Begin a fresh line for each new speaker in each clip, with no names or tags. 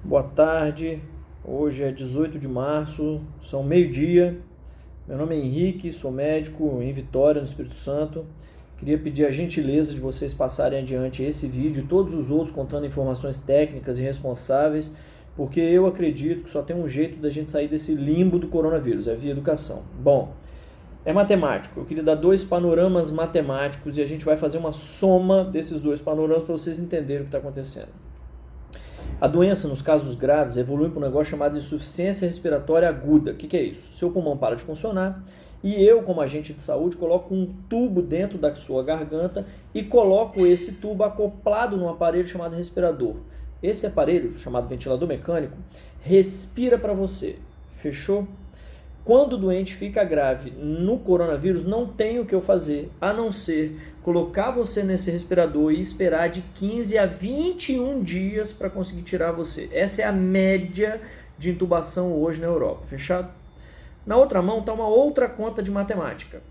Boa tarde, hoje é 18 de março, são meio-dia. Meu nome é Henrique, sou médico em Vitória, no Espírito Santo. Queria pedir a gentileza de vocês passarem adiante esse vídeo e todos os outros contando informações técnicas e responsáveis, porque eu acredito que só tem um jeito da gente sair desse limbo do coronavírus, é via educação. Bom, é matemático, eu queria dar dois panoramas matemáticos e a gente vai fazer uma soma desses dois panoramas para vocês entenderem o que está acontecendo. A doença, nos casos graves, evolui para um negócio chamado insuficiência respiratória aguda. O que é isso? Seu pulmão para de funcionar e eu, como agente de saúde, coloco um tubo dentro da sua garganta e coloco esse tubo acoplado num aparelho chamado respirador. Esse aparelho, chamado ventilador mecânico, respira para você. Fechou? Quando o doente fica grave no coronavírus, não tem o que eu fazer, a não ser colocar você nesse respirador e esperar de 15 a 21 dias para conseguir tirar você. Essa é a média de intubação hoje na Europa, fechado? Na outra mão está uma outra conta de matemática.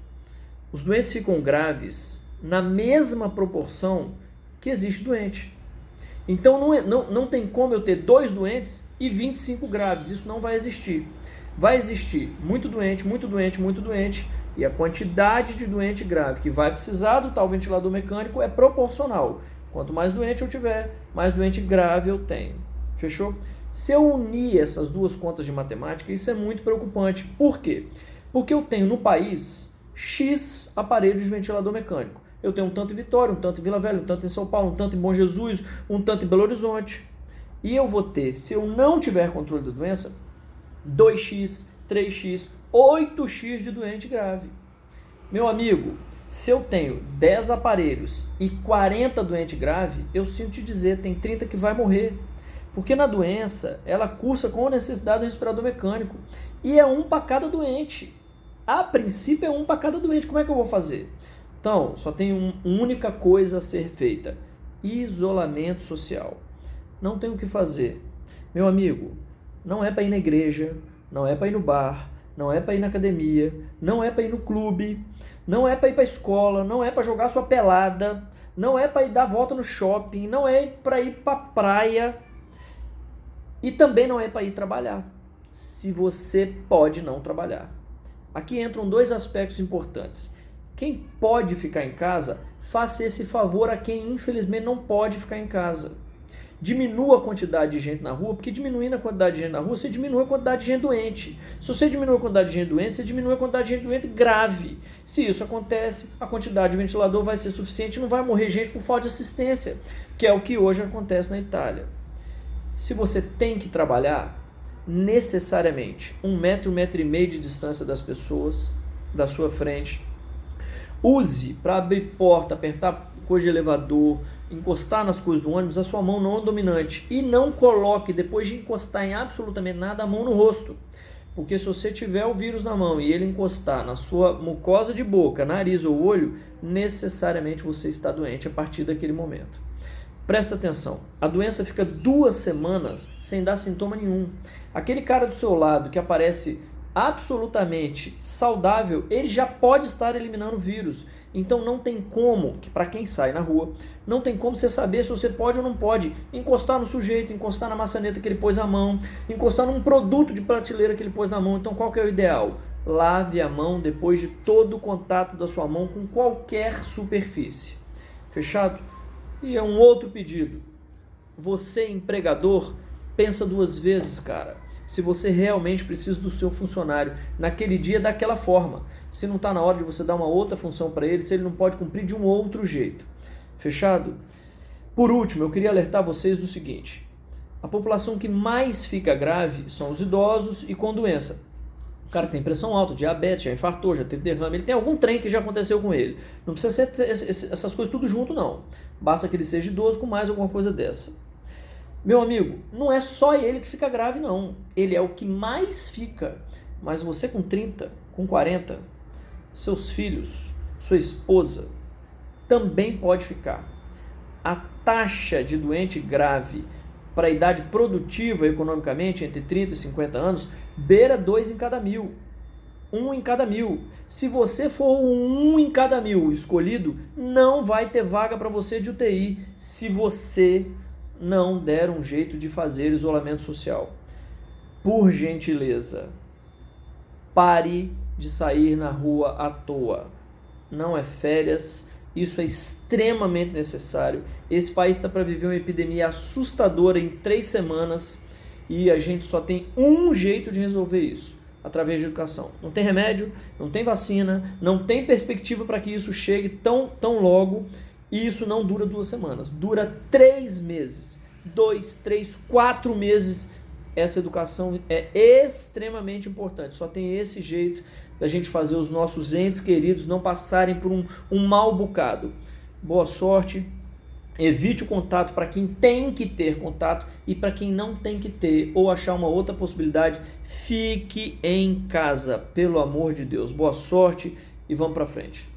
Os doentes ficam graves na mesma proporção que existe doente. Então não tem como eu ter 2 doentes e 25 graves, isso não vai existir. Vai existir muito doente, muito doente, muito doente, e a quantidade de doente grave que vai precisar do tal ventilador mecânico é proporcional. Quanto mais doente eu tiver, mais doente grave eu tenho. Fechou? Se eu unir essas duas contas de matemática, isso é muito preocupante. Por quê? Porque eu tenho no país X aparelhos de ventilador mecânico. Eu tenho um tanto em Vitória, um tanto em Vila Velha, um tanto em São Paulo, um tanto em Bom Jesus, um tanto em Belo Horizonte. E eu vou ter, se eu não tiver controle da doença, 2x, 3x, 8x de doente grave. Meu amigo, se eu tenho 10 aparelhos e 40 doente grave, eu sinto te dizer, tem 30 que vai morrer. Porque na doença, ela cursa com a necessidade do respirador mecânico. E é um para cada doente. A princípio é um para cada doente. Como é que eu vou fazer? Então, só tem uma única coisa a ser feita. Isolamento social. Não tem o que fazer. Meu amigo, não é para ir na igreja, não é para ir no bar, não é para ir na academia, não é para ir no clube, não é para ir para a escola, não é para jogar sua pelada, não é para ir dar volta no shopping, não é para ir para a praia e também não é para ir trabalhar, se você pode não trabalhar. Aqui entram 2 aspectos importantes. Quem pode ficar em casa, faça esse favor a quem infelizmente não pode ficar em casa. Diminua a quantidade de gente na rua, porque diminuindo a quantidade de gente na rua, você diminui a quantidade de gente doente. Se você diminui a quantidade de gente doente, você diminui a quantidade de gente doente grave. Se isso acontece, a quantidade de ventilador vai ser suficiente e não vai morrer gente por falta de assistência, que é o que hoje acontece na Itália. Se você tem que trabalhar, necessariamente 1 metro, 1,5 metro de distância das pessoas, da sua frente. Use para abrir porta, apertar coisa de elevador, encostar nas coisas do ônibus, a sua mão não dominante. E não coloque, depois de encostar em absolutamente nada, a mão no rosto. Porque se você tiver o vírus na mão e ele encostar na sua mucosa de boca, nariz ou olho, necessariamente você está doente a partir daquele momento. Presta atenção, a doença fica 2 semanas sem dar sintoma nenhum. Aquele cara do seu lado que aparece absolutamente saudável, ele já pode estar eliminando o vírus. Então não tem como, para quem sai na rua, não tem como você saber se você pode ou não pode encostar no sujeito, encostar na maçaneta que ele pôs a mão, encostar num produto de prateleira que ele pôs na mão. Então qual que é o ideal? Lave a mão depois de todo o contato da sua mão com qualquer superfície. Fechado? E é um outro pedido. Você, empregador, pensa 2 vezes, cara. Se você realmente precisa do seu funcionário naquele dia daquela forma, se não está na hora de você dar uma outra função para ele, se ele não pode cumprir de um outro jeito. Fechado? Por último, eu queria alertar vocês do seguinte: a população que mais fica grave são os idosos e com doença. O cara que tem pressão alta, diabetes, já infartou, já teve derrame, ele tem algum trem que já aconteceu com ele. Não precisa ser essas coisas tudo junto, não. Basta que ele seja idoso com mais alguma coisa dessa. Meu amigo, não é só ele que fica grave, não. Ele é o que mais fica. Mas você com 30, com 40, seus filhos, sua esposa, também pode ficar. A taxa de doente grave para a idade produtiva economicamente, entre 30 e 50 anos, beira 2 em cada 1.000. 1 em cada 1.000. Se você for o 1 em cada 1.000 escolhido, não vai ter vaga para você de UTI se você não der um jeito de fazer isolamento social. Por gentileza, pare de sair na rua à toa. Não é férias, isso é extremamente necessário. Esse país está para viver uma epidemia assustadora em 3 semanas e a gente só tem um jeito de resolver isso, através de educação. Não tem remédio, não tem vacina, não tem perspectiva para que isso chegue tão logo, e isso não dura 2 semanas, dura 3 meses, 2, 3, 4 meses. Essa educação é extremamente importante, só tem esse jeito da gente fazer os nossos entes queridos não passarem por um mau bocado. Boa sorte, evite o contato para quem tem que ter contato, e para quem não tem que ter ou achar uma outra possibilidade, fique em casa, pelo amor de Deus. Boa sorte e vamos para frente.